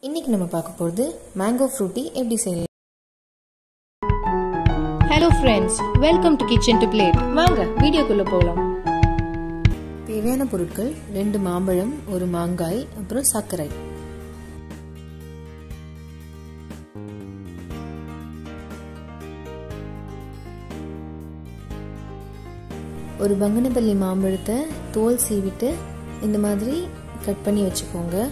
இன்னைக்கு நம்ம பார்க்க போறது mango fruity எப்படி செய்யலாம். Hello friends, welcome to Kitchen2Plate. வாங்க வீடியோக்குள்ள போலாம். தேவையான பொருட்கள் 2 மாம்பழம், 1 மாங்காய், அப்புறம் சர்க்கரை. ஒரு பங்கனப்பள்ளி மாம்பழத்தை தோல் சீவிட்டு இந்த மாதிரி கட் பண்ணி வச்சுக்கோங்க.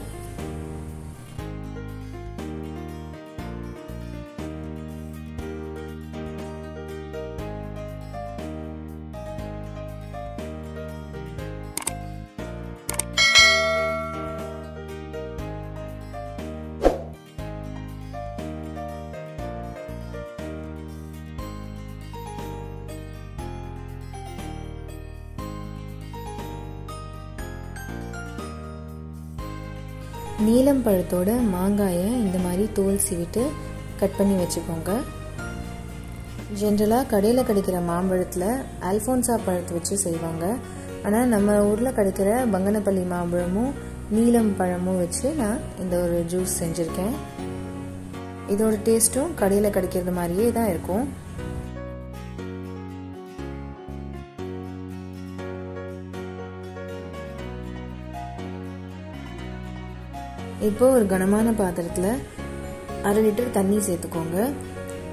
நீலம் பழத்தோட மாங்காயை இந்த மாதிரி தோல் சீவிட்டு கட் பண்ணி வச்சுக்கோங்க. ஜென்ரலாக கடையில் கிடைக்கிற மாம்பழத்தில் அல்ஃபோன்சா பழத்தை வச்சு செய்வாங்க. ஆனால் நம்ம ஊரில் கிடைக்கிற பங்கனப்பள்ளி மாம்பழமும் நீலம் பழமும் வச்சு நான் இந்த ஒரு ஜூஸ் செஞ்சுருக்கேன். இதோட டேஸ்ட்டும் கடையில் கிடைக்கிறது மாதிரியே தான் இருக்கும். இப்போ ஒரு கனமான பாத்திரத்தில் 1/2 லிட்டர் தண்ணி சேர்த்துக்கோங்க.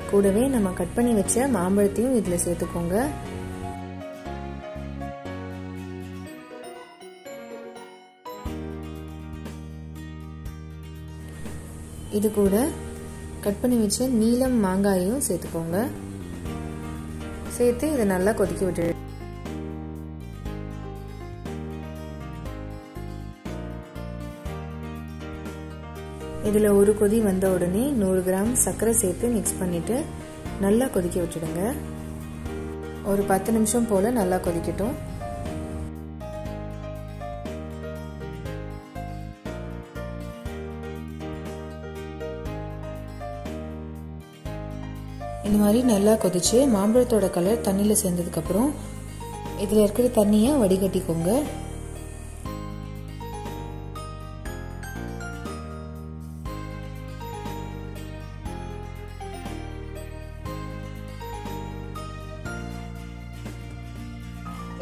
கூடவே நம்ம கட் பண்ணி வச்ச மாம்பழத்தையும் இதில் சேர்த்துக்கோங்க. இது கூட கட் பண்ணி வச்ச நீலம் மாங்காயையும் சேர்த்துக்கோங்க. சேர்த்து இதை நல்லா கொதிக்க விட்டு இதில் ஒரு கொதி வந்த உடனே 100 கிராம் சர்க்கரை சேர்த்து மிக்ஸ் பண்ணிட்டு நல்லா கொதிக்க விட்டுடுங்க. ஒரு 10 நிமிஷம் போல நல்லா கொதிக்கட்டும். இந்த மாதிரி நல்லா கொதிச்சு மாம்பழத்தோட கலர் தண்ணியில் சேர்ந்ததுக்கு அப்புறம் இதில் இருக்கிற தண்ணியை வடிகட்டிக்கோங்க.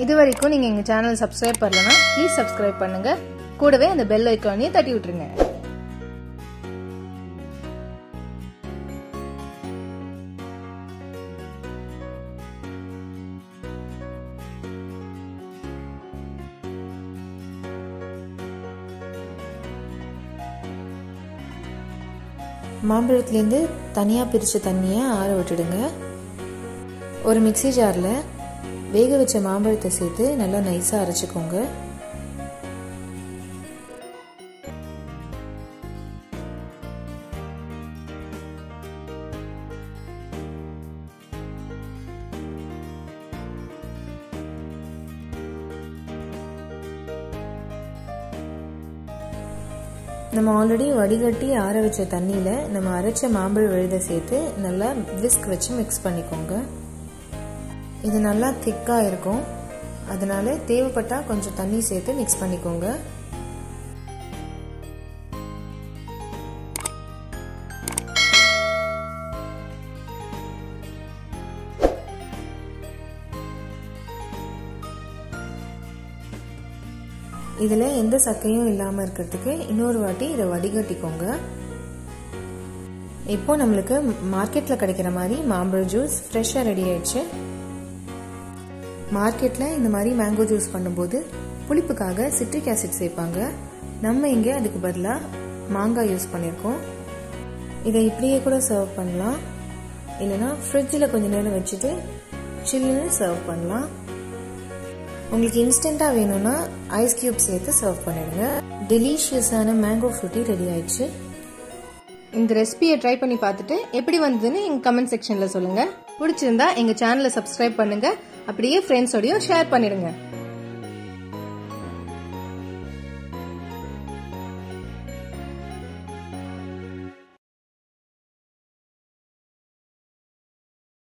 இது வரைக்கும் நீங்க எங்க சேனல் சப்ஸ்கிரைப் பண்ணலனா ப்ளீஸ் சப்ஸ்கிரைப் பண்ணுங்க. கூடவே அந்த பெல் ஐகானையும் தட்டி விட்டுருங்க. மாம்பழத்துலேருந்து தனியாக பிரித்த தண்ணியை ஆற விட்டுடுங்க. ஒரு மிக்சி ஜாரில் வேக வச்ச மாம்பழத்தை சேர்த்து நல்லா நைஸாக அரைச்சிக்கோங்க. நம்ம ஆல்ரெடி வடிகட்டி ஆற வச்ச தண்ணியில் நம்ம அரைச்ச மாம்பழ விழுதை சேர்த்து நல்லா விஸ்க் வச்சு மிக்ஸ் பண்ணிக்கோங்க. இது நல்லா திக்காக இருக்கும். அதனால தேவைப்பட்டால் கொஞ்சம் தண்ணி சேர்த்து மிக்ஸ் பண்ணிக்கோங்க. இதில் எந்த சக்கையும் இல்லாமல் இருக்கிறதுக்கு இன்னொரு வாட்டி இதை வடிகட்டிக்கோங்க. இப்போ நம்மளுக்கு மார்க்கெட்டில் கிடைக்கிற மாதிரி மாம்பழ ஜூஸ் ஃப்ரெஷ்ஷாக ரெடி ஆயிடுச்சு. மார்க்கெட்டில் இந்த மாதிரி மேங்கோ ஜூஸ் பண்ணும்போது புளிப்புக்காக சிட்ரிக் ஆசிட் சேர்ப்பாங்க. நம்ம இங்கே அதுக்கு பதிலாக மாங்காய் யூஸ் பண்ணியிருக்கோம். இதை இப்படியே கூட சர்வ் பண்ணலாம், இல்லைனா ஃப்ரிட்ஜில் கொஞ்சம் நேரம் வச்சுட்டு சில்லுன்னு சர்வ் பண்ணலாம். உங்களுக்கு இன்ஸ்டண்ட்டாக வேணும்னா ஐஸ் கியூப் சேர்த்து சர்வ் பண்ணிடுங்க. டெலிஷியஸான மேங்கோ ஃப்ரூட்டி ரெடி ஆயிடுச்சு. இந்த ரெசிபியை ட்ரை பண்ணி பார்த்துட்டு எப்படி வந்ததுன்னு எங்க கமெண்ட் செக்ஷன்ல சொல்லுங்க. பிடிச்சிருந்தா எங்க சேனலை சப்ஸ்கிரைப் பண்ணுங்க. அப்படியே ஃப்ரெண்ட்ஸோடையும் ஷேர் பண்ணிடுங்க.